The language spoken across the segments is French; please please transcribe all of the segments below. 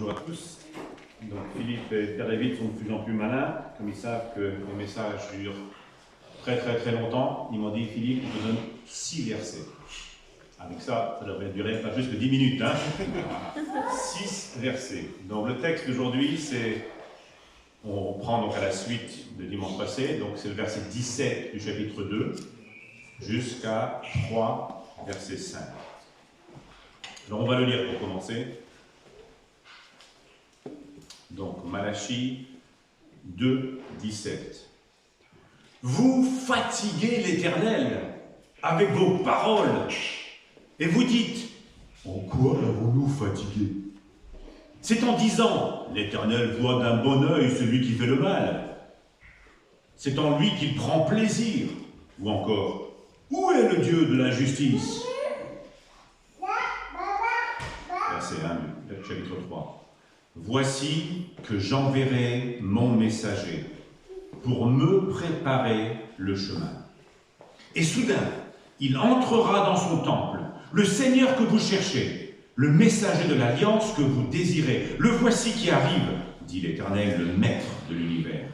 bonjour à tous. Donc Philippe et Père David sont de plus en plus malins, comme ils savent que les messages durent très longtemps. Ils m'ont dit, Philippe, je te donne 6 versets. Avec ça, ça devrait durer pas plus que 10 minutes. 6 versets. Donc le texte d'aujourd'hui, c'est, on reprend donc à la suite de dimanche passé, donc c'est le verset 17 du chapitre 2, jusqu'à 3, verset 5. Alors on va le lire pour commencer. Donc Malachie 2, 17. Vous fatiguez l'Éternel avec vos paroles et vous dites, en quoi l'avons-nous fatigué? C'est en disant, l'Éternel voit d'un bon œil celui qui fait le mal. C'est en lui qu'il prend plaisir. Ou encore, où est le Dieu de la justice? Verset 1, chapitre 3. Voici que j'enverrai mon messager pour me préparer le chemin. Et soudain, il entrera dans son temple, le Seigneur que vous cherchez, le messager de l'alliance que vous désirez. Le voici qui arrive, dit l'Éternel, le Maître de l'univers.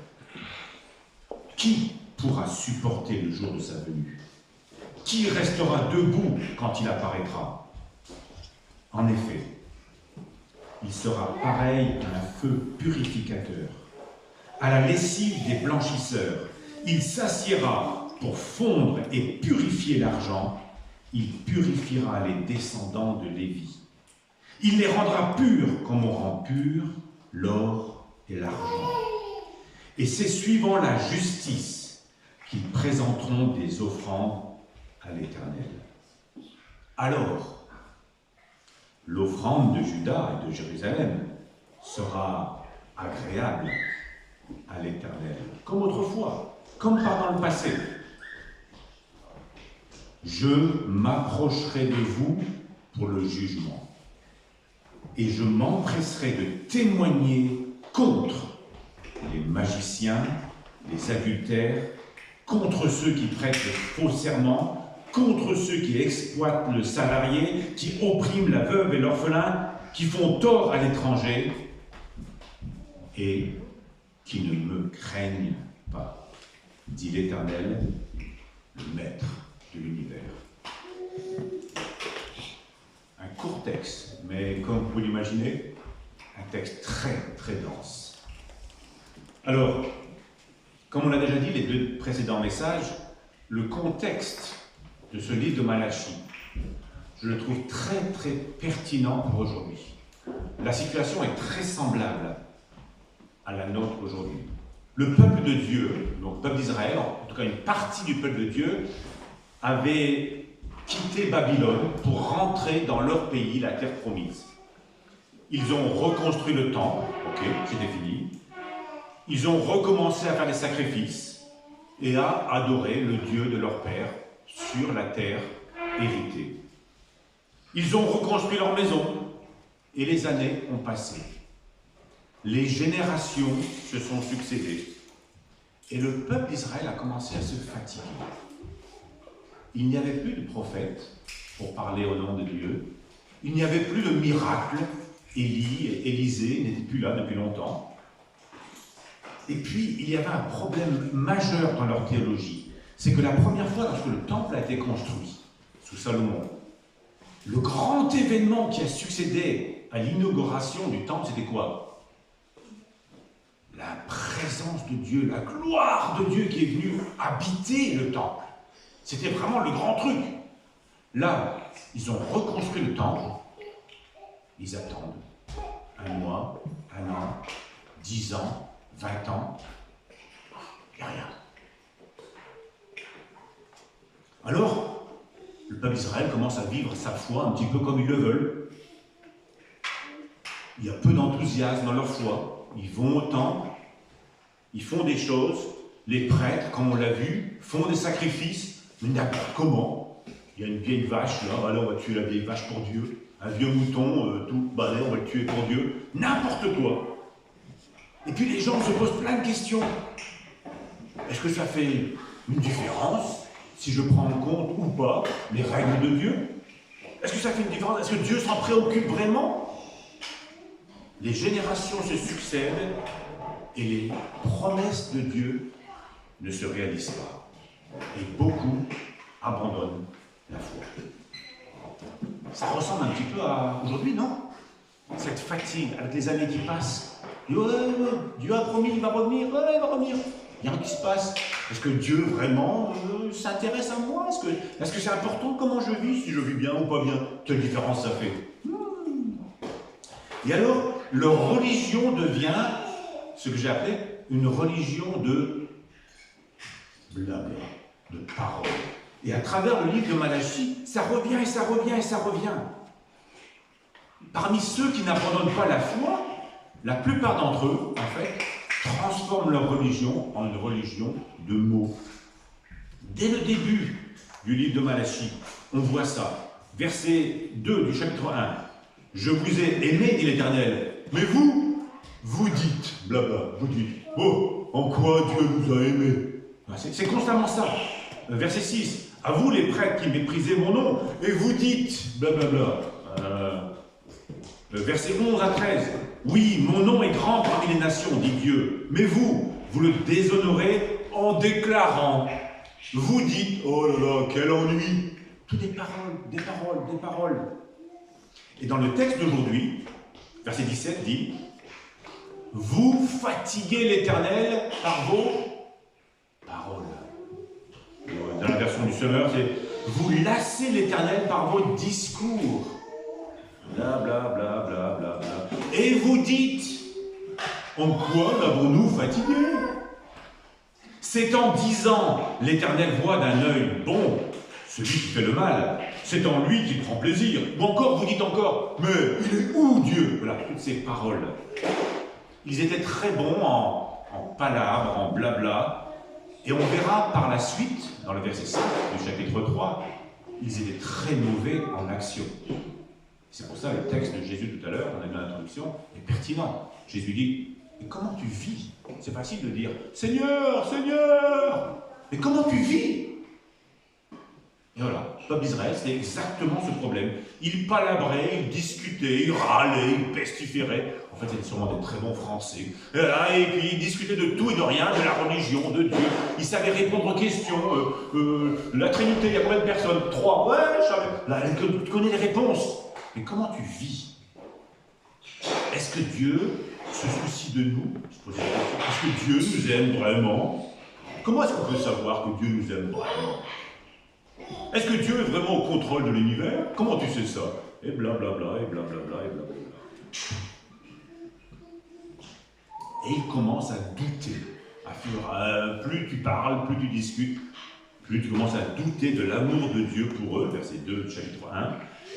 Qui pourra supporter le jour de sa venue? Qui restera debout quand il apparaîtra? En effet, il sera pareil à un feu purificateur, à la lessive des blanchisseurs. Il s'assiera pour fondre et purifier l'argent. Il purifiera les descendants de Lévi. Il les rendra purs comme on rend purs l'or et l'argent. Et c'est suivant la justice qu'ils présenteront des offrandes à l'Éternel. Alors, l'offrande de Juda et de Jérusalem sera agréable à l'Éternel, comme autrefois, comme pendant le passé. Je m'approcherai de vous pour le jugement, et je m'empresserai de témoigner contre les magiciens, les adultères, contre ceux qui prêtent de faux serments, contre ceux qui exploitent le salarié, qui oppriment la veuve et l'orphelin, qui font tort à l'étranger et qui ne me craignent pas, dit l'Éternel, le Maître de l'univers. Un court texte, mais comme vous l'imaginez, un texte très dense. Alors, comme on l'a déjà dit, les 2 précédents messages, le contexte de ce livre de Malachie, je le trouve très pertinent pour aujourd'hui. La situation est très semblable à la nôtre aujourd'hui. Le peuple de Dieu, donc le peuple d'Israël, en tout cas une partie du peuple de Dieu, avait quitté Babylone pour rentrer dans leur pays, la terre promise. Ils ont reconstruit le temple, ok, c'était fini. Ils ont recommencé à faire des sacrifices et à adorer le Dieu de leur père sur la terre héritée. Ils ont reconstruit leur maison et les années ont passé. Les générations se sont succédées et le peuple d'Israël a commencé à se fatiguer. Il n'y avait plus de prophètes pour parler au nom de Dieu. Il n'y avait plus de miracles. Élie et Élisée n'étaient plus là depuis longtemps. Et puis, il y avait un problème majeur dans leur théologie. C'est que la première fois, lorsque le temple a été construit, sous Salomon, le grand événement qui a succédé à l'inauguration du temple, c'était quoi? La présence de Dieu, la gloire de Dieu qui est venue habiter le temple. C'était vraiment le grand truc. Là, ils ont reconstruit le temple. Ils attendent 1 mois, 1 an, 10 ans, 20 ans. Il n'y a rien. Alors, le peuple d'Israël commence à vivre sa foi un petit peu comme ils le veulent. Il y a peu d'enthousiasme dans leur foi. Ils vont au temple, ils font des choses. Les prêtres, comme on l'a vu, font des sacrifices. Mais n'importe comment. Il y a une vieille vache là, alors on va tuer la vieille vache pour Dieu. Un vieux mouton, tout balai, on va le tuer pour Dieu. N'importe quoi. Et puis les gens se posent plein de questions. Est-ce que ça fait une différence si je prends en compte ou pas les règles de Dieu? Est-ce que ça fait une différence? Est-ce que Dieu s'en préoccupe vraiment? les générations se succèdent et les promesses de Dieu ne se réalisent pas. Et beaucoup abandonnent la foi. Ça ressemble un petit peu à aujourd'hui, non? Cette fatigue avec les années qui passent. Dieu a promis, il va revenir, il va revenir. Il y a rien qui se passe. Est-ce que Dieu vraiment s'intéresse à moi? Est-ce que c'est important comment je vis, si je vis bien ou pas bien? Quelle différence ça fait? Et alors, leur religion devient ce que j'ai appelé une religion de blabla, de parole. Et à travers le livre de Malachie, ça revient et ça revient et ça revient. Parmi ceux qui n'abandonnent pas la foi, la plupart d'entre eux, en fait, transforment leur religion en une religion de mots. Dès le début du livre de Malachie, on voit ça. Verset 2 du chapitre 1. « Je vous ai aimé, dit l'Éternel, mais vous, vous dites, blabla, vous dites, oh, en quoi Dieu nous a aimés ?» C'est constamment ça. Verset 6. « À vous les prêtres qui méprisez mon nom, et vous dites, blablabla. » Verset 11 à 13. « Oui, mon nom est grand parmi les nations, dit Dieu, mais vous, vous le déshonorez en déclarant. Vous dites, oh là là, quel ennui. » Tout des paroles, des paroles, des paroles. Et dans le texte d'aujourd'hui, verset 17 dit, « Vous fatiguez l'Éternel par vos paroles. » Dans la version du Semeur, c'est « Vous lassez l'Éternel par vos discours. » Bla bla bla bla bla bla. Et vous dites, en quoi l'avons-nous fatigué? C'est en disant, l'Éternel voit d'un œil bon celui qui fait le mal, c'est en lui qu'il prend plaisir. Ou encore, vous dites encore, mais il est où Dieu? Voilà, toutes ces paroles. Ils étaient très bons en palabres, en blabla, et on verra par la suite, dans le verset 5 du chapitre 3, ils étaient très mauvais en action. C'est pour ça que le texte de Jésus tout à l'heure, on a vu l'introduction, est pertinent. Jésus dit, mais comment tu vis? C'est facile de dire, Seigneur, Seigneur, mais comment tu vis? Et voilà, le peuple d'Israël, c'était exactement ce problème. Il palabrait, il discutait, il râlait, il pestiférait. En fait, c'était sûrement des très bons Français. Et puis, il discutait de tout et de rien, de la religion, de Dieu. Il savait répondre aux questions. La Trinité, il y a combien de personnes? 3. Ouais, je savais. Là, tu connais les réponses. Mais comment tu vis? Est-ce que Dieu se soucie de nous? Est-ce que Dieu nous aime vraiment? Comment est-ce qu'on peut savoir que Dieu nous aime vraiment? Est-ce que Dieu est vraiment au contrôle de l'univers? Comment tu sais ça? Et blablabla, et blablabla, et blablabla. Et il commence à douter. Plus tu parles, plus tu discutes, plus tu commences à douter de l'amour de Dieu pour eux, verset 2 du chapitre 1.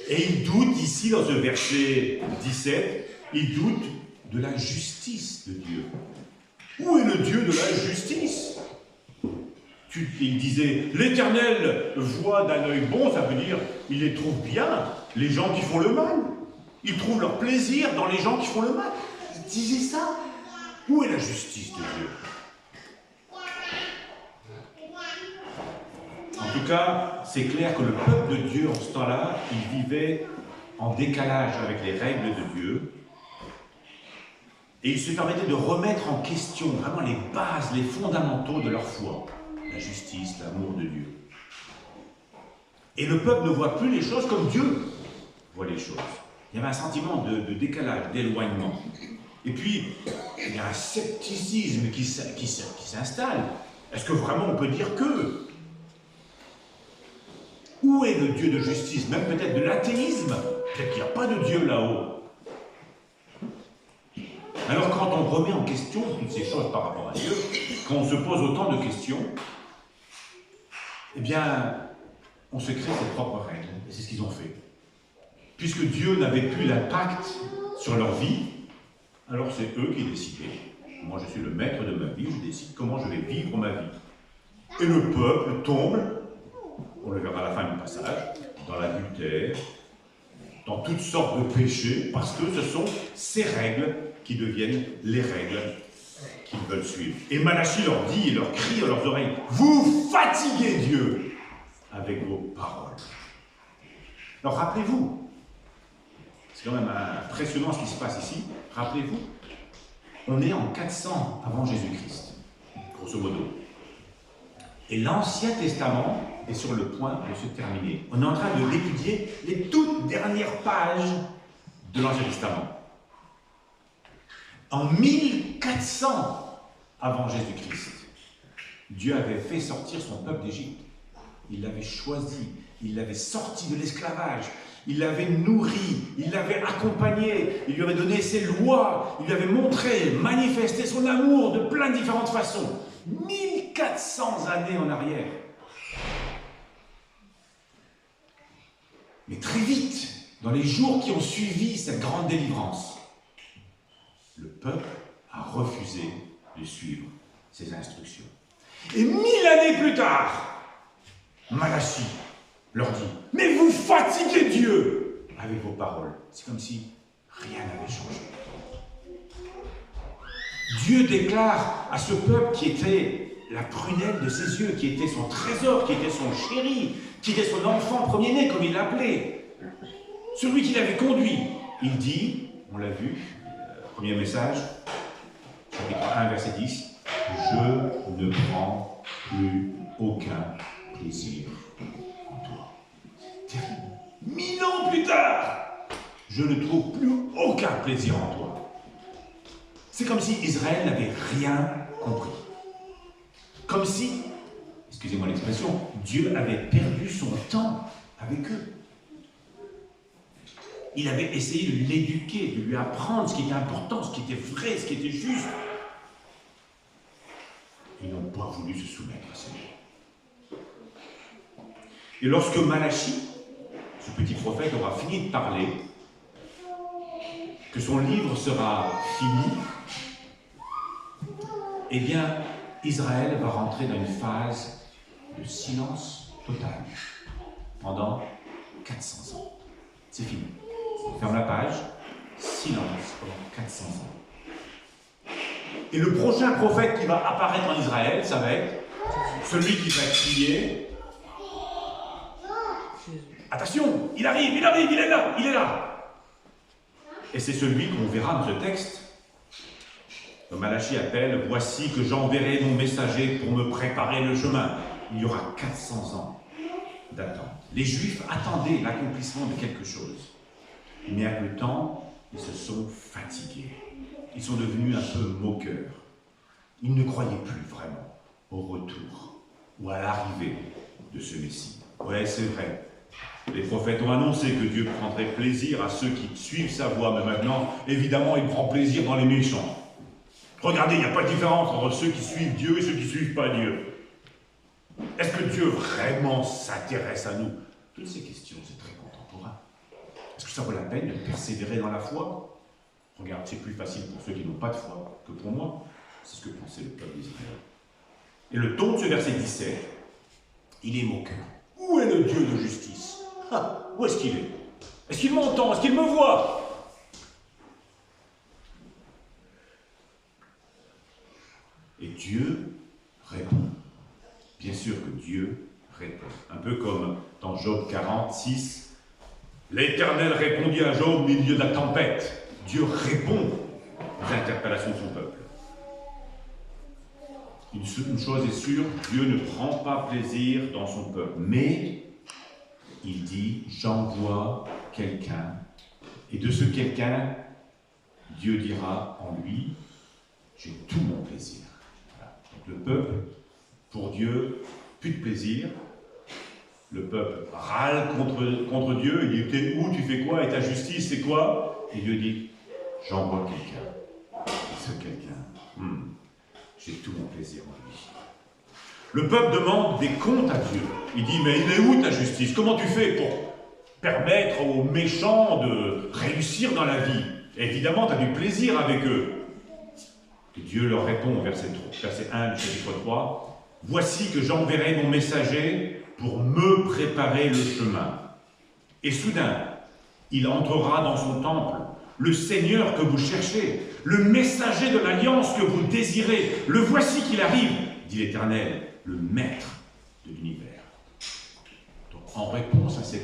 Et il doute ici, dans ce verset 17, il doute de la justice de Dieu. Où est le Dieu de la justice? Il disait, l'Éternel voit d'un œil bon, ça veut dire, il les trouve bien, les gens qui font le mal. Il trouve leur plaisir dans les gens qui font le mal. Il disait ça. Où est la justice de Dieu? En tout cas, c'est clair que le peuple de Dieu, en ce temps-là, il vivait en décalage avec les règles de Dieu. Et il se permettait de remettre en question vraiment les bases, les fondamentaux de leur foi. La justice, l'amour de Dieu. Et le peuple ne voit plus les choses comme Dieu voit les choses. Il y avait un sentiment de décalage, d'éloignement. Et puis, il y a un scepticisme qui s'installe. Est-ce que vraiment on peut dire que? Où est le Dieu de justice? Même peut-être de l'athéisme. Peut-être qu'il n'y a pas de Dieu là-haut. Alors quand on remet en question toutes ces choses par rapport à Dieu, quand on se pose autant de questions, eh bien, on se crée ses propres règles. Et c'est ce qu'ils ont fait. Puisque Dieu n'avait plus l'impact sur leur vie, alors c'est eux qui décidaient. Moi, je suis le maître de ma vie, je décide comment je vais vivre ma vie. Et le peuple tombe, on le verra à la fin du passage, dans l'adultère, dans toutes sortes de péchés, parce que ce sont ces règles qui deviennent les règles qu'ils veulent suivre. Et Malachie leur dit, il leur crie à leurs oreilles, « Vous fatiguez Dieu avec vos paroles. » Alors rappelez-vous, c'est quand même impressionnant ce qui se passe ici, Rappelez-vous, on est en 400 avant Jésus-Christ, grosso modo. Et l'Ancien Testament est sur le point de se terminer. On est en train de l'étudier, les toutes dernières pages de l'Ancien Testament. En 1400 avant Jésus-Christ, Dieu avait fait sortir son peuple d'Égypte. Il l'avait choisi, il l'avait sorti de l'esclavage, il l'avait nourri, il l'avait accompagné, il lui avait donné ses lois, il lui avait montré, manifesté son amour de plein de différentes façons. 1400 années en arrière. Mais très vite, dans les jours qui ont suivi cette grande délivrance, le peuple a refusé de suivre ses instructions. Et 1000 années plus tard, Malachie leur dit « Mais vous fatiguez Dieu avec vos paroles. » C'est comme si rien n'avait changé. Dieu déclare à ce peuple qui était la prunelle de ses yeux, qui était son trésor, qui était son chéri, qui était son enfant premier-né, comme il l'appelait, celui qui l'avait conduit. Il dit, on l'a vu, premier message, chapitre 1, verset 10, « Je ne prends plus aucun plaisir en toi. » Terrible. 1000 ans plus tard, je ne trouve plus aucun plaisir en toi. C'est comme si Israël n'avait rien compris. Comme si, excusez-moi l'expression, Dieu avait perdu son temps avec eux. Il avait essayé de l'éduquer, de lui apprendre ce qui était important, ce qui était vrai, ce qui était juste. Ils n'ont pas voulu se soumettre à ces lois. Et lorsque Malachie, ce petit prophète, aura fini de parler, que son livre sera fini, eh bien, Israël va rentrer dans une phase de silence total pendant 400 ans. C'est fini. On ferme la page, silence pendant 400 ans. Et le prochain prophète qui va apparaître en Israël, ça va être celui qui va crier « Attention, il arrive, il est là, il est là !» Et c'est celui qu'on verra dans ce texte. Malachie appelle « Voici que j'enverrai mon messager pour me préparer le chemin. » Il y aura 400 ans d'attente. Les Juifs attendaient l'accomplissement de quelque chose. Mais avec le temps, ils se sont fatigués. Ils sont devenus un peu moqueurs. Ils ne croyaient plus vraiment au retour ou à l'arrivée de ce Messie. Ouais, c'est vrai. Les prophètes ont annoncé que Dieu prendrait plaisir à ceux qui suivent sa voie, mais maintenant, évidemment, il prend plaisir dans les méchants. Regardez, il n'y a pas de différence entre ceux qui suivent Dieu et ceux qui ne suivent pas Dieu. Est-ce que Dieu vraiment s'intéresse à nous? Toutes ces questions, c'est très contemporain. Est-ce que ça vaut la peine de persévérer dans la foi? Regarde, c'est plus facile pour ceux qui n'ont pas de foi que pour moi. C'est ce que pensait le peuple d'Israël. Et le ton de ce verset 17, il est moqueur. Où est le Dieu de justice? Où est-ce qu'il est? Est-ce qu'il m'entend? Est-ce qu'il me voit? Et Dieu répond. Bien sûr que Dieu répond. Un peu comme dans Job 46, l'Éternel répondit à Job au milieu de la tempête. Dieu répond aux interpellations de son peuple. Une chose est sûre, Dieu ne prend pas plaisir dans son peuple. Mais il dit, j'envoie quelqu'un. Et de ce quelqu'un, Dieu dira en lui, j'ai tout mon plaisir. Voilà. Donc le peuple, pour Dieu, plus de plaisir. Le peuple râle contre Dieu. Il dit, t'es où, tu fais quoi, et ta justice, c'est quoi? Et Dieu dit, j'envoie quelqu'un. Et ce quelqu'un, j'ai tout mon plaisir en lui. Le peuple demande des comptes à Dieu. Il dit, mais il est où ta justice? Comment tu fais pour permettre aux méchants de réussir dans la vie? Et évidemment, tu as du plaisir avec eux. Et Dieu leur répond, verset 1 du chapitre 3, « Voici que j'enverrai mon messager pour me préparer le chemin. Et soudain, il entrera dans son temple, le Seigneur que vous cherchez, le messager de l'alliance que vous désirez. Le voici qu'il arrive, dit l'Éternel, le Maître de l'univers. » Donc, en réponse à ce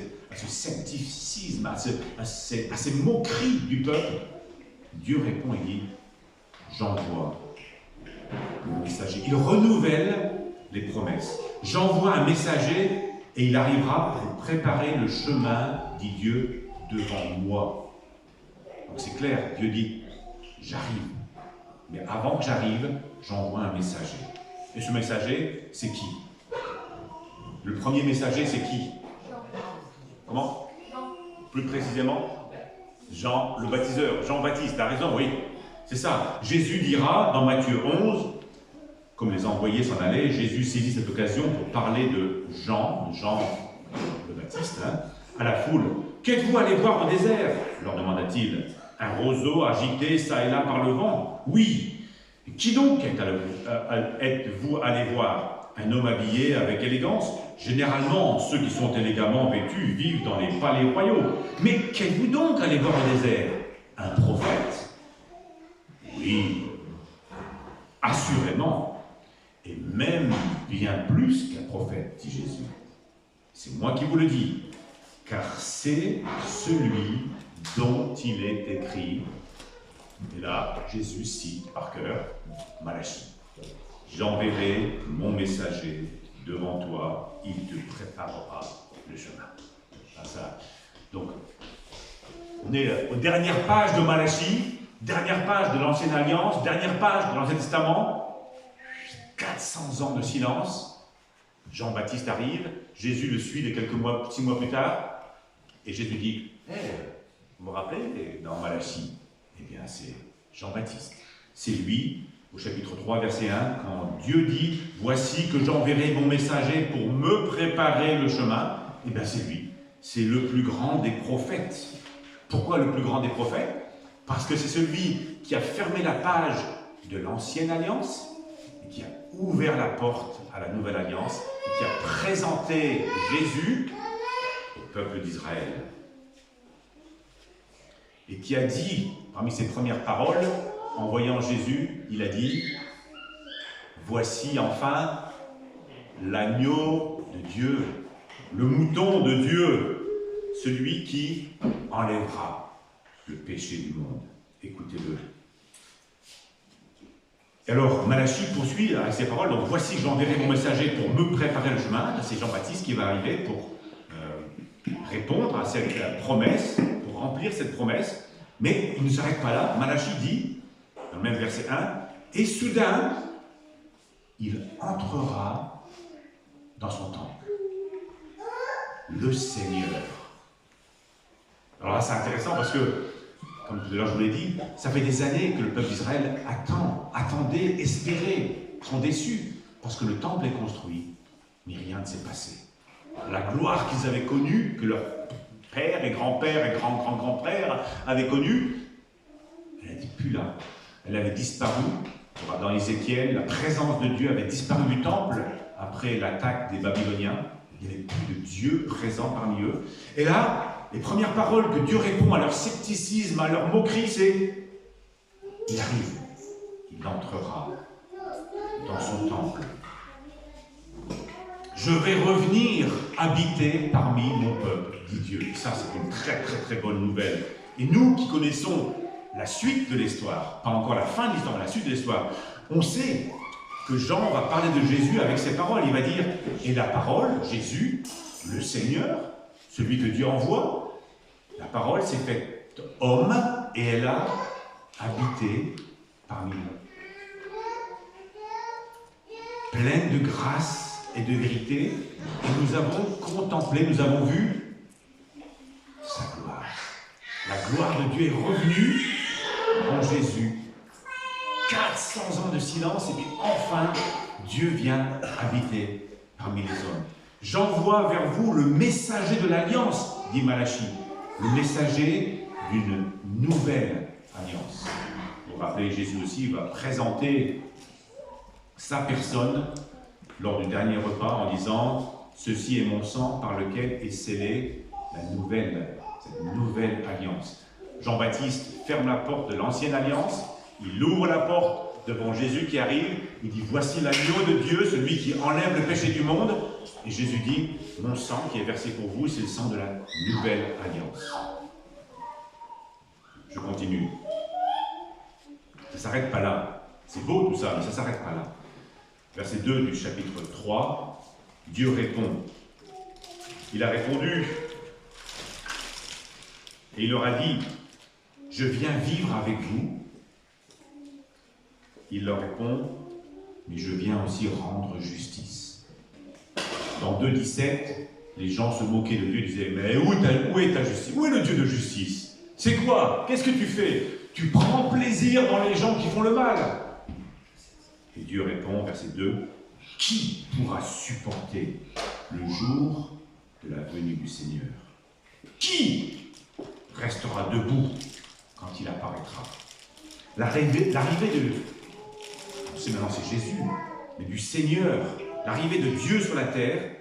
scepticisme, à ces moqueries du peuple, Dieu répond et dit, j'envoie le messager. Il renouvelle les promesses. J'envoie un messager et il arrivera pour préparer le chemin, dit Dieu, devant moi. Donc c'est clair, Dieu dit, j'arrive. Mais avant que j'arrive, j'envoie un messager. Et ce messager, c'est qui? Le premier messager, c'est qui? Comment? Plus précisément, Jean le baptiseur, Jean-Baptiste, t'as raison, oui. C'est ça. Jésus dira dans Matthieu 11, comme les envoyés s'en allaient, Jésus saisit cette occasion pour parler de Jean le Baptiste, à la foule. Qu'êtes-vous allé voir au désert? Leur demanda-t-il. Un roseau agité çà et là par le vent? Oui. Qui donc êtes-vous allé voir? Un homme habillé avec élégance? Généralement, ceux qui sont élégamment vêtus vivent dans les palais royaux. Mais qu'êtes-vous donc allé voir au désert? Un prophète? Oui, assurément, et même bien plus qu'un prophète, dit Jésus. C'est moi qui vous le dis, car c'est celui dont il est écrit. Et là, Jésus cite par cœur Malachie. J'enverrai mon messager devant toi, il te préparera le chemin. Donc, on est aux dernières pages de Malachie, dernière page de l'Ancienne Alliance, dernière page de l'Ancien Testament. 400 ans de silence. Jean-Baptiste arrive, Jésus le suit de 6 mois plus tard, et Jésus dit, vous me rappelez dans Malachie? Eh bien, c'est Jean-Baptiste. C'est lui, au chapitre 3, verset 1, quand Dieu dit « Voici que j'enverrai mon messager pour me préparer le chemin », eh bien, c'est lui. C'est le plus grand des prophètes. Pourquoi le plus grand des prophètes? Parce que c'est celui qui a fermé la page de l'Ancienne Alliance et qui a ouvert la porte à la Nouvelle Alliance et qui a présenté Jésus au peuple d'Israël. Et qui a dit, parmi ses premières paroles, en voyant Jésus, il a dit « Voici enfin l'agneau de Dieu, le mouton de Dieu, celui qui enlèvera le péché du monde. » Écoutez-le. Et alors, Malachie poursuit avec ces paroles, donc « Voici que j'enverrai mon messager pour me préparer le chemin ». C'est Jean-Baptiste qui va arriver pour répondre à cette promesse, pour remplir cette promesse. Mais il ne s'arrête pas là. Malachie dit, dans le même verset 1, « Et soudain, il entrera dans son temple, le Seigneur. » Alors là, c'est intéressant parce que, comme tout à l'heure je vous l'ai dit, ça fait des années que le peuple d'Israël attendait, espérait, sont déçus, parce que le temple est construit, mais rien ne s'est passé. La gloire qu'ils avaient connue, que leur père et grand-père et grand-grand-grand-père avaient connue, elle n'était plus là. Elle avait disparu. Dans Ézéchiel, la présence de Dieu avait disparu du temple après l'attaque des Babyloniens. Il n'y avait plus de Dieu présent parmi eux. Et là, les premières paroles que Dieu répond à leur scepticisme, à leur moquerie, c'est « Il arrive, il entrera dans son temple. Je vais revenir habiter parmi mon peuple, dit Dieu. » Et ça, c'est une très très très bonne nouvelle. Et nous qui connaissons la suite de l'histoire, pas encore la fin de l'histoire, mais la suite de l'histoire, on sait que Jean va parler de Jésus avec ces paroles. Il va dire, et la parole, Jésus, le Seigneur, celui que Dieu envoie, la parole s'est faite homme et elle a habité parmi nous. Pleine de grâce et de vérité, et nous avons contemplé, nous avons vu sa gloire. La gloire de Dieu est revenue en Jésus. 400 ans de silence, et puis enfin, Dieu vient habiter parmi les hommes. J'envoie vers vous le messager de l'Alliance, dit Malachie, le messager d'une nouvelle alliance. Vous vous rappelez, Jésus aussi va présenter sa personne lors du dernier repas en disant « Ceci est mon sang par lequel est scellée cette nouvelle alliance. » Jean-Baptiste ferme la porte de l'ancienne alliance, il ouvre la porte devant Jésus qui arrive, il dit « Voici l'agneau de Dieu, celui qui enlève le péché du monde. » Et Jésus dit « Mon sang qui est versé pour vous, c'est le sang de la nouvelle alliance. » Je continue. ne s'arrête pas là. C'est beau tout ça, mais ça ne s'arrête pas là. Verset 2 du chapitre 3, Dieu répond. Il a répondu et il leur a dit, « Je viens vivre avec vous. » Il leur répond, « Mais je viens aussi rendre justice. » Dans 2,17, les gens se moquaient de Dieu, disaient, « Mais où est ta justice? Où est le Dieu de justice? C'est quoi? Qu'est-ce que tu fais? Tu prends plaisir dans les gens qui font le mal. » Et Dieu répond, verset 2, « Qui pourra supporter le jour de la venue du Seigneur? Qui restera debout quand il apparaîtra? » L'arrivée de, on sait maintenant c'est Jésus, mais du Seigneur, l'arrivée de Dieu sur la terre,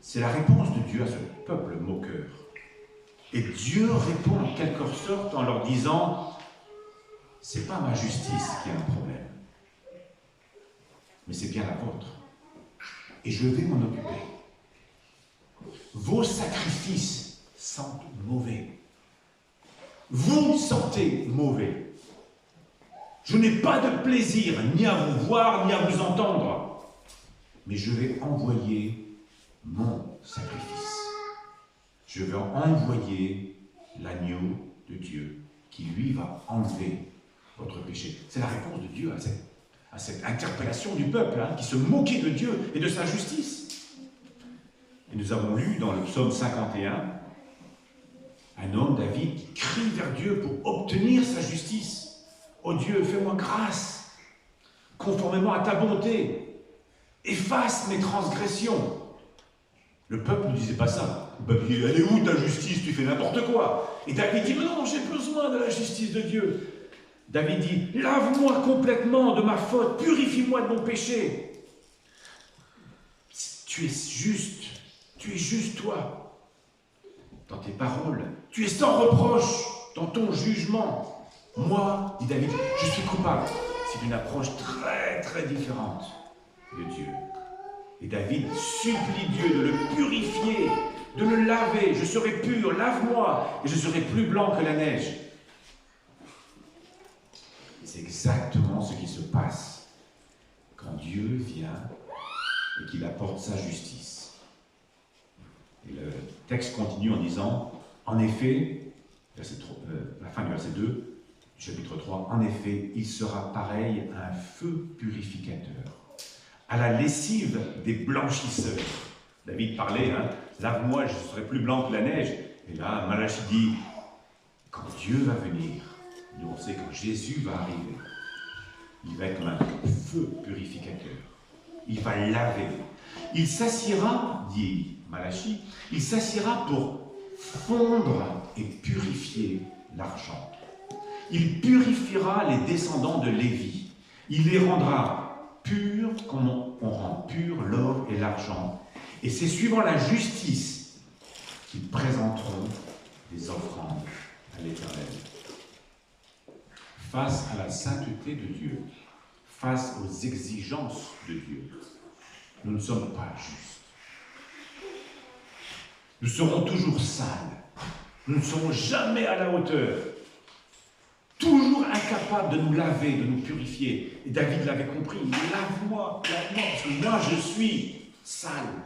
c'est la réponse de Dieu à ce peuple moqueur. Et Dieu répond en quelque sorte en leur disant, c'est pas ma justice qui a un problème, mais c'est bien la vôtre. Et je vais m'en occuper. Vos sacrifices sentent mauvais. Vous sentez mauvais. Je n'ai pas de plaisir ni à vous voir, ni à vous entendre. Mais je vais envoyer mon sacrifice. Je vais envoyer l'agneau de Dieu qui, lui, va enlever votre péché. C'est la réponse de Dieu à cette interpellation du peuple, qui se moquait de Dieu et de sa justice. Et nous avons lu dans le psaume 51, un homme, David, qui crie vers Dieu pour obtenir sa justice. « Oh Dieu, fais-moi grâce, conformément à ta bonté, efface mes transgressions. » Le peuple ne disait pas ça. Le peuple disait, « Elle est où ta justice? Tu fais n'importe quoi. » Et David dit, « Mais non, j'ai besoin de la justice de Dieu. » David dit, « Lave-moi complètement de ma faute, purifie-moi de mon péché. » Tu es juste toi, dans tes paroles. Tu es sans reproche dans ton jugement. Moi, dit David, je suis coupable. C'est une approche très, très différente de Dieu. Et David supplie Dieu de le purifier, de le laver. Je serai pur, lave-moi, et je serai plus blanc que la neige. C'est exactement ce qui se passe quand Dieu vient et qu'il apporte sa justice. Et le texte continue en disant, en effet, la fin du verset 2, chapitre 3, en effet, il sera pareil à un feu purificateur, à la lessive des blanchisseurs. David parlait, lave-moi, je serai plus blanc que la neige. Et là, Malachie dit, quand Dieu va venir, nous on sait que Jésus va arriver, il va être comme un feu purificateur. Il va laver. Il s'assiera, dit Malachie, il s'assiera pour fondre et purifier l'argent. Il purifiera les descendants de Lévi. Il les rendra purs comme on rend purs l'or et l'argent. Et c'est suivant la justice qu'ils présenteront des offrandes à l'Éternel. Face à la sainteté de Dieu, face aux exigences de Dieu, nous ne sommes pas justes. Nous serons toujours sales. Nous ne serons jamais à la hauteur. Toujours incapables de nous laver, de nous purifier. Et David l'avait compris. Lave-moi, parce que moi je suis sale.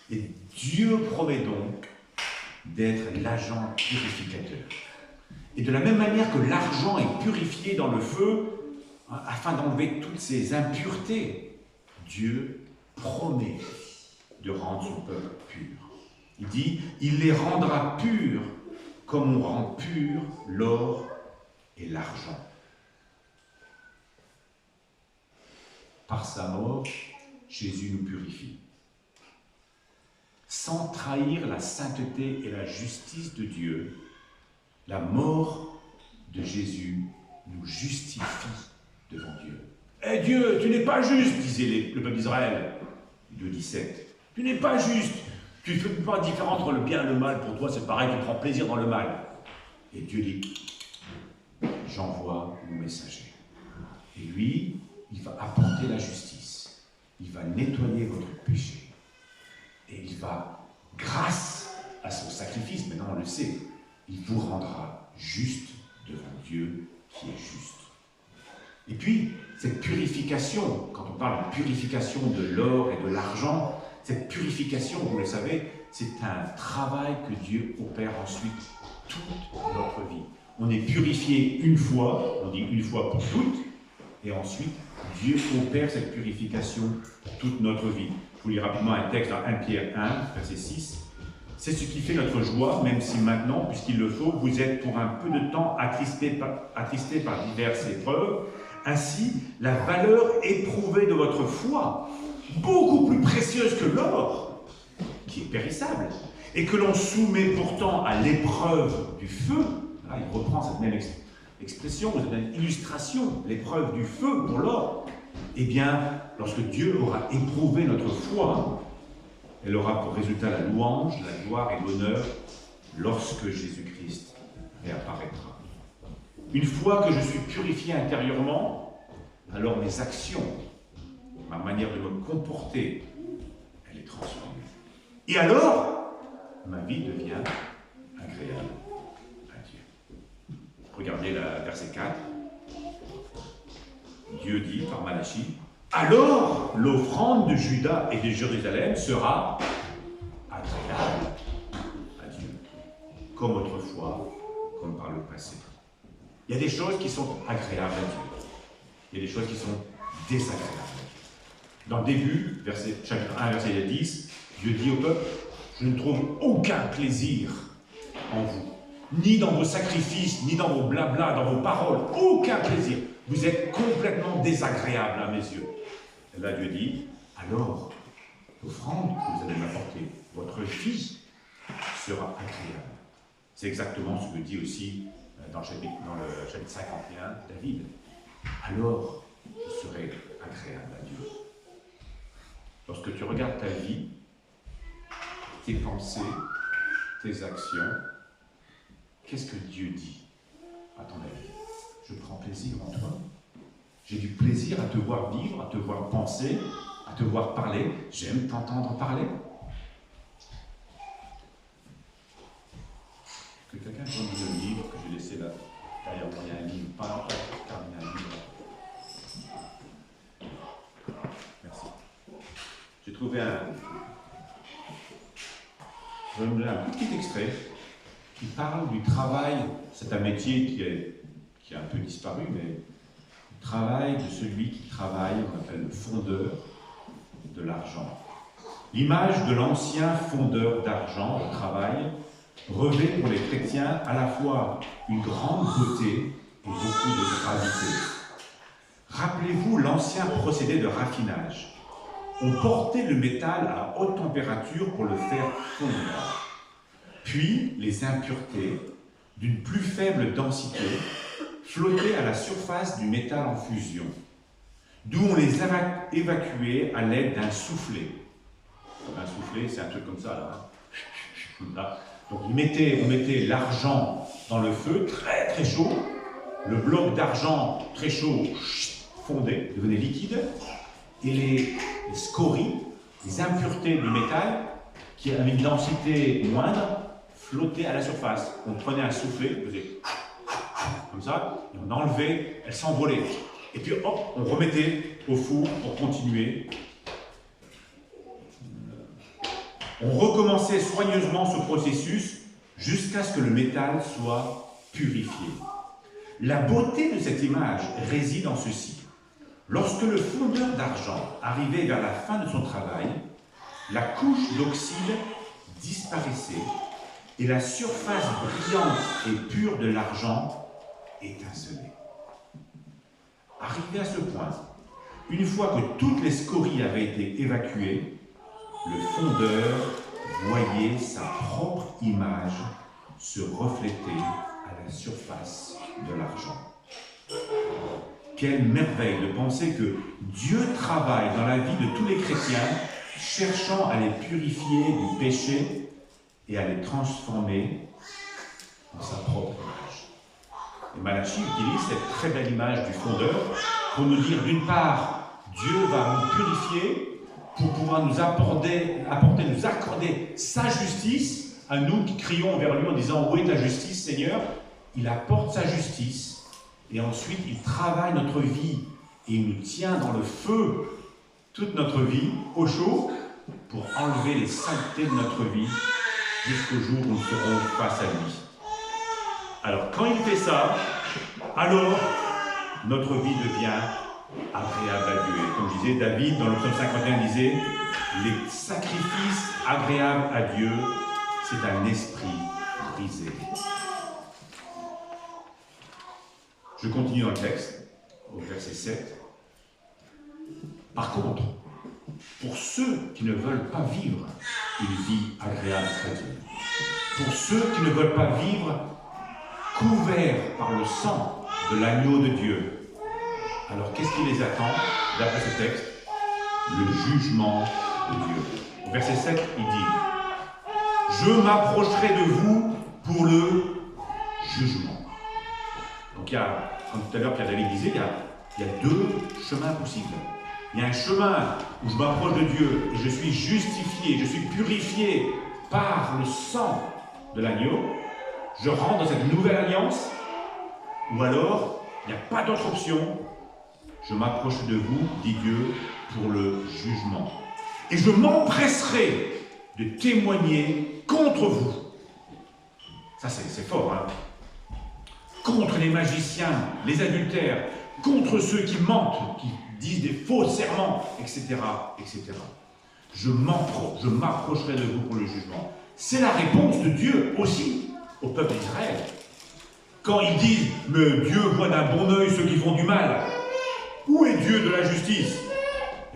Et Dieu promet donc d'être l'agent purificateur. Et de la même manière que l'argent est purifié dans le feu, afin d'enlever toutes ces impuretés, Dieu promet de rendre son peuple pur. Il dit, il les rendra purs comme on rend pur l'or et l'argent. Par sa mort, Jésus nous purifie. Sans trahir la sainteté et la justice de Dieu, la mort de Jésus nous justifie devant Dieu. « Eh Dieu, tu n'es pas juste, disait le peuple d'Israël. » 2,17. « Tu n'es pas juste. Tu ne fais pas la différence entre le bien et le mal. Pour toi, c'est pareil, tu prends plaisir dans le mal. » Et Dieu dit, « J'envoie mon messager. » Et lui, il va apporter la justice. Il va nettoyer votre péché. Et il va, grâce à son sacrifice, maintenant on le sait, il vous rendra juste devant Dieu qui est juste. Et puis, cette purification, quand on parle de purification de l'or et de l'argent, cette purification, vous le savez, c'est un travail que Dieu opère ensuite toute notre vie. On est purifié une fois, on dit une fois pour toutes, et ensuite, Dieu opère cette purification toute notre vie. Je vous lis rapidement un texte dans 1 Pierre 1, verset 6. C'est ce qui fait notre joie, même si maintenant, puisqu'il le faut, vous êtes pour un peu de temps attristés par diverses épreuves. Ainsi, la valeur éprouvée de votre foi, beaucoup plus précieuse que l'or, qui est périssable, et que l'on soumet pourtant à l'épreuve du feu. Là, il reprend cette même expression, cette même illustration, l'épreuve du feu pour l'or. Eh bien, lorsque Dieu aura éprouvé notre foi, elle aura pour résultat la louange, la gloire et l'honneur lorsque Jésus-Christ réapparaîtra. Une fois que je suis purifié intérieurement, alors mes actions, ma manière de me comporter, elle est transformée. Et alors, ma vie devient agréable à Dieu. Regardez le verset 4. Dieu dit par Malachie, « Alors l'offrande de Juda et de Jérusalem sera agréable à Dieu, comme autrefois, comme par le passé. » Il y a des choses qui sont agréables à Dieu. Il y a des choses qui sont désagréables. Dans le début, chapitre 1, verset 10, Dieu dit au peuple, « Je ne trouve aucun plaisir en vous, ni dans vos sacrifices, ni dans vos blablas, dans vos paroles, aucun plaisir. Vous êtes complètement désagréable à mes yeux. » Et là, Dieu dit, « Alors, l'offrande que vous allez m'apporter, votre vie sera agréable. » C'est exactement ce que dit aussi dans le chapitre 51, David. « Alors, je serai agréable à Dieu. » Lorsque tu regardes ta vie, tes pensées, tes actions, qu'est-ce que Dieu dit à ton avis? Je prends plaisir en toi. J'ai du plaisir à te voir vivre, à te voir penser, à te voir parler. J'aime t'entendre parler. Que quelqu'un prenne le livre que j'ai laissé là. D'ailleurs, il y a un livre, pas encore terminé un livre. Merci. J'ai trouvé je vais vous donner un petit extrait qui parle du travail. C'est un métier qui a un peu disparu, mais le travail de celui qui travaille, on appelle le fondeur de l'argent. L'image de l'ancien fondeur d'argent au travail revêt pour les chrétiens à la fois une grande beauté et beaucoup de gravité. Rappelez-vous l'ancien procédé de raffinage. On portait le métal à haute température pour le faire fondre. Puis, les impuretés, d'une plus faible densité, flottaient à la surface du métal en fusion, d'où on les évacuait à l'aide d'un soufflet. Un soufflet, c'est un truc comme ça, là. Là. Donc, on mettait l'argent dans le feu, très très chaud. Le bloc d'argent très chaud fondait, devenait liquide. Et les scories, les impuretés du métal, qui avaient une densité moindre, flottaient à la surface. On prenait un soufflet, on faisait comme ça, et on enlevait, elles s'envolaient. Et puis hop, on remettait au four pour continuer. On recommençait soigneusement ce processus jusqu'à ce que le métal soit purifié. La beauté de cette image réside en ceci. Lorsque le fondeur d'argent arrivait vers la fin de son travail, la couche d'oxyde disparaissait et la surface brillante et pure de l'argent étincelait. Arrivé à ce point, une fois que toutes les scories avaient été évacuées, le fondeur voyait sa propre image se refléter à la surface de l'argent. Quelle merveille de penser que Dieu travaille dans la vie de tous les chrétiens, cherchant à les purifier du péché et à les transformer en sa propre image. Et Malachie utilise cette très belle image du fondeur pour nous dire d'une part, Dieu va nous purifier pour pouvoir nous accorder sa justice à nous qui crions vers lui en disant « Où est ta justice, Seigneur ?» Il apporte sa justice Et ensuite, il travaille notre vie et il nous tient dans le feu toute notre vie, au chaud, pour enlever les saletés de notre vie jusqu'au jour où nous serons face à lui. Alors, quand il fait ça, alors notre vie devient agréable à Dieu. Et comme je disais, David, dans le psaume 51, disait « Les sacrifices agréables à Dieu, c'est un esprit brisé. » Je continue dans le texte, au verset 7. Par contre, pour ceux qui ne veulent pas vivre une vie agréable à Dieu, pour ceux qui ne veulent pas vivre couverts par le sang de l'agneau de Dieu, alors qu'est-ce qui les attend, d'après ce texte? Le jugement de Dieu. Au verset 7, il dit « Je m'approcherai de vous pour le jugement. » Donc il y a, comme tout à l'heure Pierre David disait, il y a deux chemins possibles. Il y a un chemin où je m'approche de Dieu et je suis justifié, je suis purifié par le sang de l'agneau. Je rentre dans cette nouvelle alliance. Ou alors, il n'y a pas d'autre option. Je m'approche de vous, dit Dieu, pour le jugement. Et je m'empresserai de témoigner contre vous. Ça, c'est fort, hein? Contre les magiciens, les adultères, contre ceux qui mentent, qui disent des faux serments, etc., etc. Je m'approcherai de vous pour le jugement. C'est la réponse de Dieu aussi au peuple d'Israël. Quand ils disent « Mais Dieu voit d'un bon œil ceux qui font du mal. Où est Dieu de la justice ?»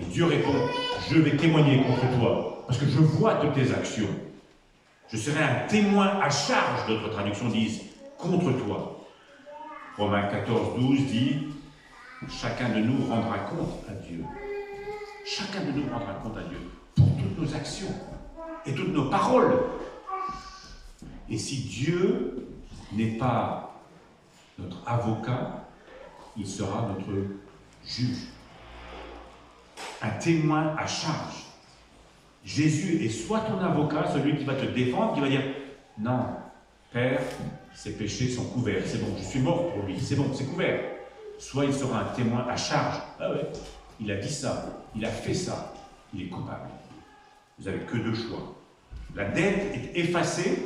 Et Dieu répond « Je vais témoigner contre toi, parce que je vois toutes tes actions. Je serai un témoin à charge, d'autres traductions disent, contre toi. » Romains 14, 12 dit « Chacun de nous rendra compte à Dieu. » Chacun de nous rendra compte à Dieu pour toutes nos actions et toutes nos paroles. Et si Dieu n'est pas notre avocat, il sera notre juge. Un témoin à charge. Jésus est soit ton avocat, celui qui va te défendre, qui va dire « Non, Père, ses péchés sont couverts, c'est bon, je suis mort pour lui, c'est bon, c'est couvert. » Soit il sera un témoin à charge. Ah ouais, il a dit ça, il a fait ça, il est coupable. Vous n'avez que deux choix. La dette est effacée,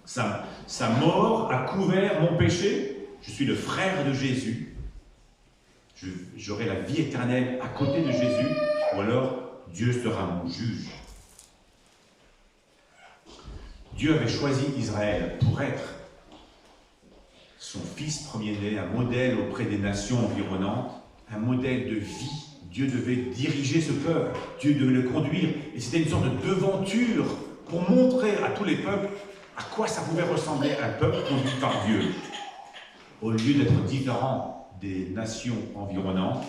sa mort a couvert mon péché, je suis le frère de Jésus, j'aurai la vie éternelle à côté de Jésus, ou alors Dieu sera mon juge. Dieu avait choisi Israël pour être son fils premier-né, un modèle auprès des nations environnantes, un modèle de vie. Dieu devait diriger ce peuple, Dieu devait le conduire, et c'était une sorte de devanture pour montrer à tous les peuples à quoi ça pouvait ressembler un peuple conduit par Dieu. Au lieu d'être différent des nations environnantes,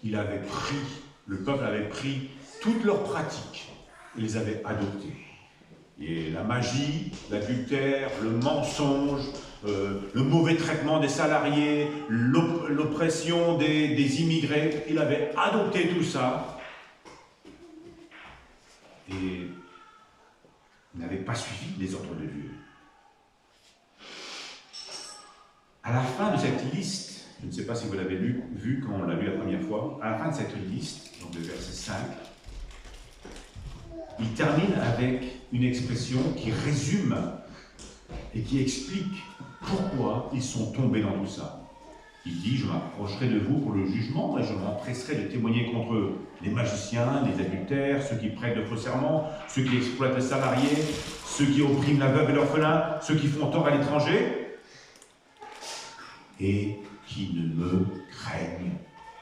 le peuple avait pris toutes leurs pratiques et les avait adoptées. Et la magie, l'adultère, le mensonge, le mauvais traitement des salariés, l'oppression des immigrés, il avait adopté tout ça et n'avait pas suivi les ordres de Dieu. À la fin de cette liste, je ne sais pas si vous l'avez vu quand on l'a lu la première fois, à la fin de cette liste, donc le verset 5, il termine avec une expression qui résume et qui explique pourquoi ils sont tombés dans tout ça. Il dit « Je m'approcherai de vous pour le jugement et je m'empresserai de témoigner contre les magiciens, les adultères, ceux qui prêtent de faux serments, ceux qui exploitent les salariés, ceux qui oppriment la veuve et l'orphelin, ceux qui font tort à l'étranger et qui ne me craignent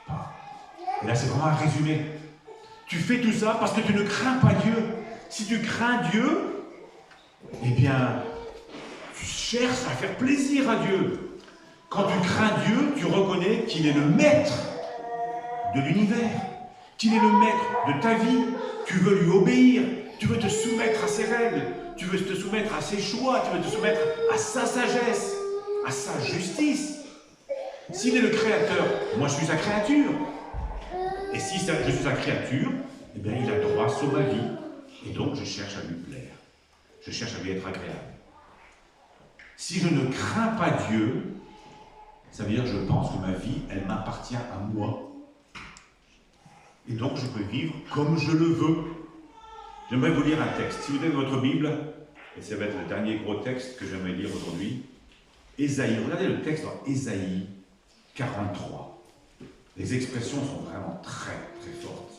pas. » Et là, c'est vraiment un résumé. Tu fais tout ça parce que tu ne crains pas Dieu. Si tu crains Dieu, eh bien, tu cherches à faire plaisir à Dieu. Quand tu crains Dieu, tu reconnais qu'il est le maître de l'univers, qu'il est le maître de ta vie. Tu veux lui obéir, tu veux te soumettre à ses règles, tu veux te soumettre à ses choix, tu veux te soumettre à sa sagesse, à sa justice. S'il est le créateur, moi je suis sa créature. Et si je suis sa créature, eh bien il a droit sur ma vie. Et donc je cherche à lui plaire. Je cherche à lui être agréable. Si je ne crains pas Dieu, Ça veut dire que je pense que ma vie, elle m'appartient à moi. Et donc je peux vivre comme je le veux. J'aimerais vous lire un texte. Si vous avez votre Bible, et ça va être le dernier gros texte que j'aimerais lire aujourd'hui, Ésaïe. Regardez le texte dans Ésaïe 43. Les expressions sont vraiment très, très fortes.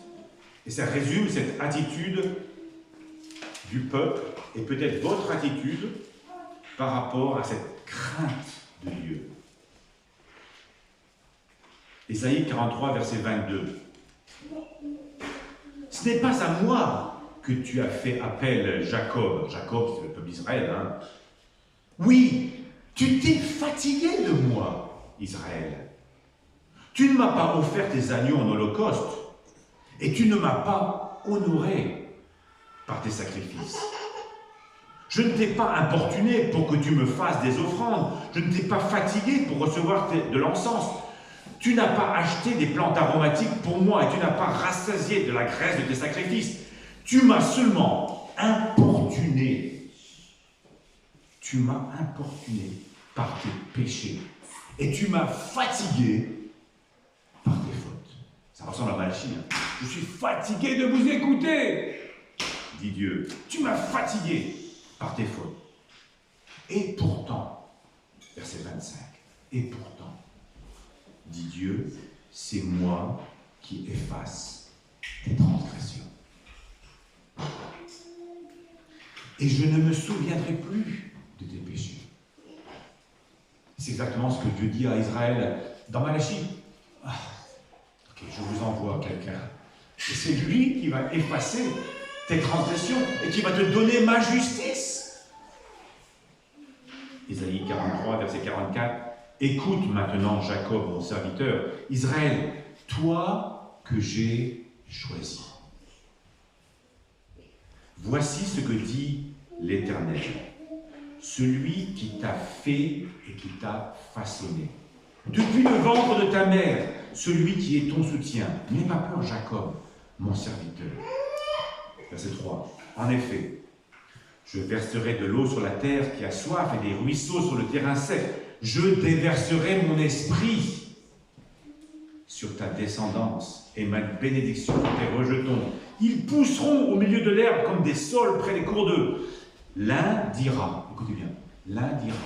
Et ça résume cette attitude du peuple, et peut-être votre attitude, par rapport à cette crainte de Dieu. Ésaïe 43, verset 22. Ce n'est pas à moi que tu as fait appel, Jacob. Jacob, c'est le peuple d'Israël, hein. Oui, tu t'es fatigué de moi, Israël. Tu ne m'as pas offert tes agneaux en holocauste, et tu ne m'as pas honoré par tes sacrifices. Je ne t'ai pas importuné pour que tu me fasses des offrandes. Je ne t'ai pas fatigué pour recevoir de l'encens. Tu n'as pas acheté des plantes aromatiques pour moi et tu n'as pas rassasié de la graisse de tes sacrifices. Tu m'as seulement importuné. Tu m'as importuné par tes péchés. Et tu m'as fatigué par tes fautes. Ça ressemble à Malachie. Hein. Je suis fatigué de vous écouter, dit Dieu. Tu m'as fatigué par tes fautes. Et pourtant, verset 25, et pourtant, dit Dieu, c'est moi qui efface tes transgressions. Et je ne me souviendrai plus de tes péchés. C'est exactement ce que Dieu dit à Israël dans Malachie. Ah, ok, je vous envoie quelqu'un. Et c'est lui qui va effacer tes transgressions et qui va te donner ma justice. Ésaïe 43, verset 44. Écoute maintenant, Jacob, mon serviteur, Israël, toi que j'ai choisi. Voici ce que dit l'Éternel, celui qui t'a fait et qui t'a façonné. Depuis le ventre de ta mère, celui qui est ton soutien. N'aie pas peur, Jacob, mon serviteur. Verset 3. En effet, je verserai de l'eau sur la terre qui a soif et des ruisseaux sur le terrain sec. Je déverserai mon esprit sur ta descendance et ma bénédiction sur tes rejetons. Ils pousseront au milieu de l'herbe comme des saules près des cours d'eau. L'un dira, écoutez bien, l'un dira,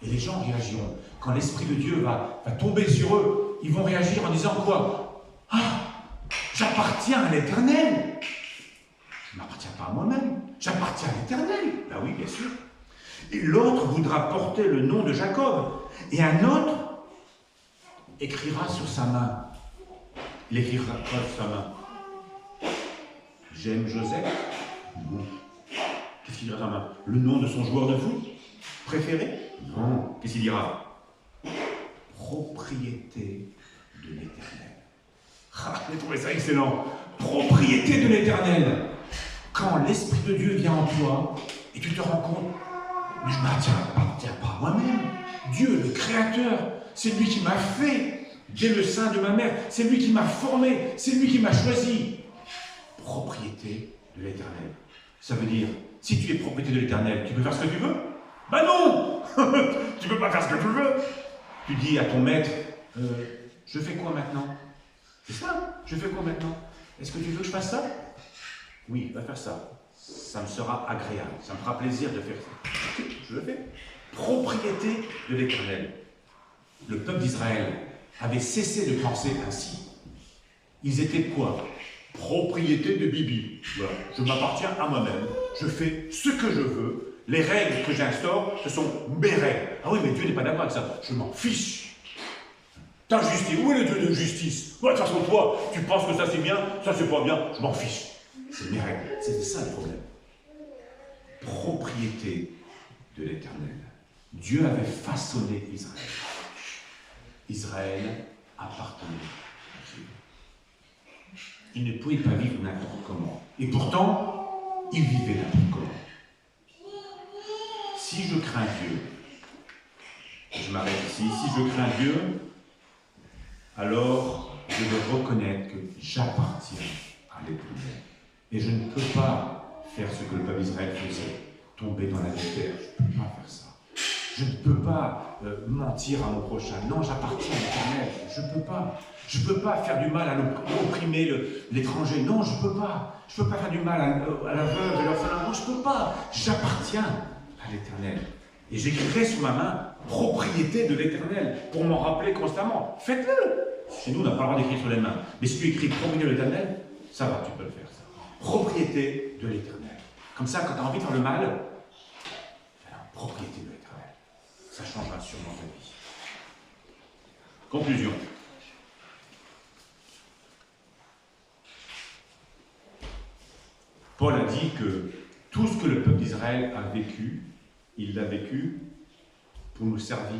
et les gens réagiront. Quand l'Esprit de Dieu va tomber sur eux, ils vont réagir en disant quoi? Ah, j'appartiens à l'Éternel. Je ne m'appartiens pas à moi-même, j'appartiens à l'Éternel. Ben oui, bien sûr. Et l'autre voudra porter le nom de Jacob. Et un autre écrira sur sa main. Il écrira quoi sur sa main? J'aime Joseph. Non. Qu'est-ce qu'il dira sur sa main? Le nom de son joueur de foot préféré? Non. Qu'est-ce qu'il dira? Propriété de l'Éternel. Ah, j'ai trouvé ça excellent. Propriété de l'Éternel. Quand l'Esprit de Dieu vient en toi et tu te rends compte, mais je ne m'appartiens pas à moi-même. Dieu, le Créateur, c'est lui qui m'a fait dès le sein de ma mère. C'est lui qui m'a formé. C'est lui qui m'a choisi. Propriété de l'Éternel. Ça veut dire, si tu es propriété de l'Éternel, tu peux faire ce que tu veux? Ben non. Tu ne peux pas faire ce que tu veux. Tu dis à ton maître, je fais quoi maintenant? C'est ça, je fais quoi maintenant? Est-ce que tu veux que je fasse ça? Oui, va faire ça. Ça me sera agréable. Ça me fera plaisir de faire ça. Je le fais. Propriété de l'Éternel. Le peuple d'Israël avait cessé de penser ainsi. Ils étaient quoi? Propriété de Bibi. Voilà. Je m'appartiens à moi-même. Je fais ce que je veux. Les règles que j'instaure, ce sont mes règles. Ah oui, mais Dieu n'est pas d'accord avec ça. Je m'en fiche. Ta justice. Où est le Dieu de justice? De toute façon, toi, tu penses que ça c'est bien, ça c'est pas bien. Je m'en fiche. C'est mes règles. C'était ça le problème. Propriété de l'Éternel. Dieu avait façonné Israël. Israël appartenait à Dieu. Il ne pouvait pas vivre n'importe comment. Et pourtant, il vivait n'importe comment. Si je crains Dieu, je m'arrête ici, si je crains Dieu, alors je dois reconnaître que j'appartiens à l'Éternel. Et je ne peux pas faire ce que le peuple d'Israël faisait, tomber dans la déterre. Je ne peux pas faire ça. Je ne peux pas mentir à mon prochain. Non, j'appartiens à l'Éternel. Je ne peux pas. Je ne peux pas faire du mal à opprimer l'étranger. Non, je ne peux pas. Je ne peux pas faire du mal à la veuve et l'orphelin. Non, je ne peux pas. J'appartiens à l'Éternel. Et j'écrirai sur ma main propriété de l'Éternel pour m'en rappeler constamment. Faites-le. Chez nous, on n'a pas le droit d'écrire sur les mains. Mais si tu écris propriété de l'Éternel, ça va, tu peux le faire. Ça. Propriété de l'Éternel. Comme ça, quand tu as envie de faire le mal, alors, propriété de l'Éternel. Ça changera sûrement ta vie. Conclusion. Paul a dit que tout ce que le peuple d'Israël a vécu, il l'a vécu pour nous servir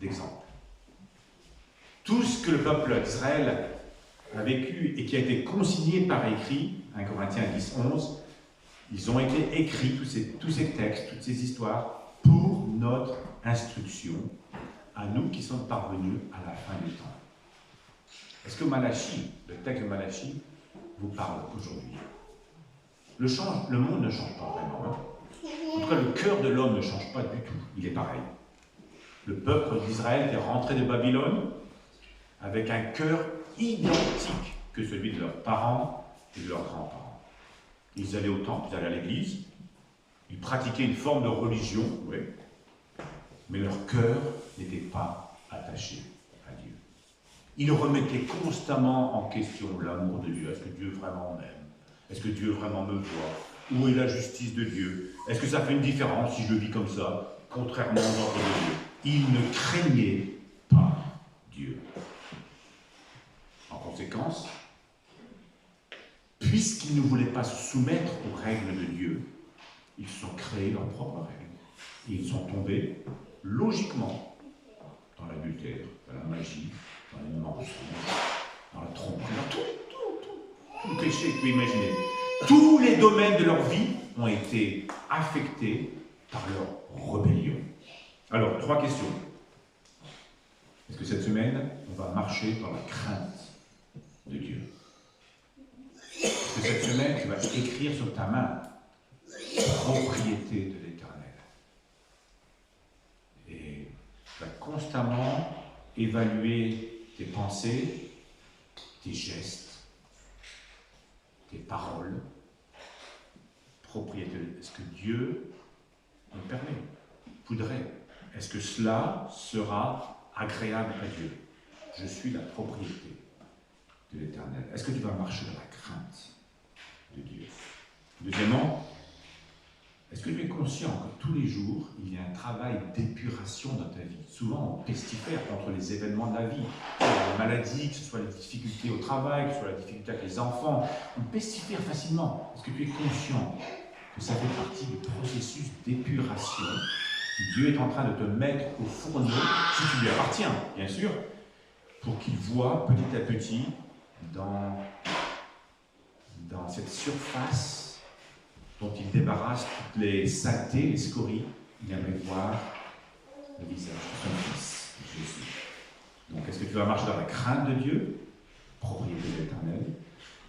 d'exemple. Tout ce que le peuple d'Israël a vécu et qui a été consigné par écrit, 1 Corinthiens 10, 11, ils ont été écrits, tous ces textes, toutes ces histoires, pour notre instruction, à nous qui sommes parvenus à la fin du temps. Est-ce que Malachie, le texte de Malachie, vous parle aujourd'hui? Le monde ne change pas vraiment. Hein? En tout cas, le cœur de l'homme ne change pas du tout. Il est pareil. Le peuple d'Israël est rentré de Babylone avec un cœur identique que celui de leurs parents et de leurs grands-parents. Ils allaient au temple, ils allaient à l'église, ils pratiquaient une forme de religion, oui, mais leur cœur n'était pas attaché à Dieu. Ils remettaient constamment en question l'amour de Dieu. Est-ce que Dieu vraiment m'aime? Est-ce que Dieu vraiment me voit? Où est la justice de Dieu? Est-ce que ça fait une différence si je vis comme ça, contrairement aux ordres de Dieu? Ils ne craignaient pas Dieu. En conséquence, puisqu'ils ne voulaient pas se soumettre aux règles de Dieu, ils se sont créés leurs propres règles. Et ils sont tombés, logiquement, dans l'adultère, dans la magie, dans les mensonges, dans la tromperie, dans tout le péché que vous pouvez imaginer. Tous les domaines de leur vie ont été affectés par leur rébellion. Alors, 3 questions. Est-ce que cette semaine, on va marcher dans la crainte de Dieu? Est-ce que cette semaine, tu vas écrire sur ta main propriété de l'Éternel? Et tu vas constamment évaluer tes pensées, tes gestes, tes paroles, propriété. Est-ce que Dieu me permet, voudrait? Est-ce que cela sera agréable à Dieu? Je suis la propriété de l'Éternel. Est-ce que tu vas marcher dans la crainte de Dieu? Deuxièmement, est-ce que tu es conscient que tous les jours, il y a un travail d'épuration dans ta vie? Souvent, on pestifère contre les événements de la vie, que ce soit la maladie, que ce soit les difficultés au travail, que ce soit la difficulté avec les enfants. On pestifère facilement. Est-ce que tu es conscient que ça fait partie du processus d'épuration? Dieu est en train de te mettre au fourneau, si tu lui appartiens, bien sûr, pour qu'il voie petit à petit dans cette surface dont il débarrasse toutes les saletés, les scories. Il aimerait voir le visage de son Fils, Jésus. Donc, est-ce que tu vas marcher dans la crainte de Dieu, propriété de l'Éternel?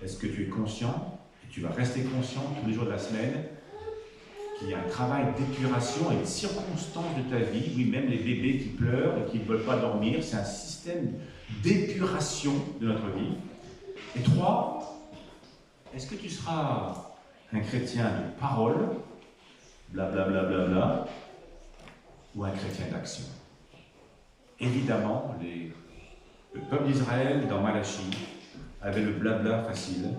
Est-ce que tu es conscient, et tu vas rester conscient tous les jours de la semaine, qu'il y a un travail d'épuration et de circonstances de ta vie? Oui, même les bébés qui pleurent et qui ne veulent pas dormir, c'est un système d'épuration de notre vie. Et 3, est-ce que tu seras un chrétien de parole, blablabla, bla, bla, bla, bla, ou un chrétien d'action? Évidemment, le peuple d'Israël, dans Malachie, avait le blabla facile,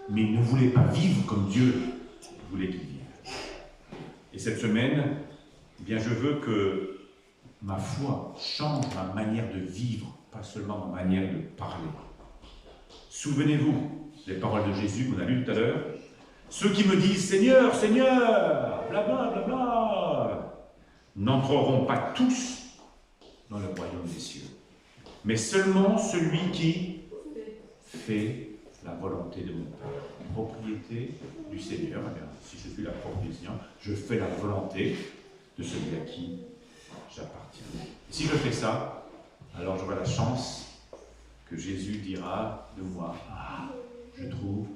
mais il ne voulait pas vivre comme Dieu voulait qu'il vive. Et cette semaine, eh bien, je veux que ma foi change ma manière de vivre, pas seulement ma manière de parler. Souvenez-vous des paroles de Jésus qu'on a lues tout à l'heure. Ceux qui me disent « Seigneur, Seigneur », blabla, blabla, n'entreront pas tous dans le royaume des cieux, mais seulement celui qui fait la volonté de mon Père. Propriété du Seigneur. Eh bien, si je suis la propriété du Seigneur, je fais la volonté de celui à qui j'appartiens. Et si je fais ça, alors j'aurai la chance que Jésus dira de moi « Ah, je trouve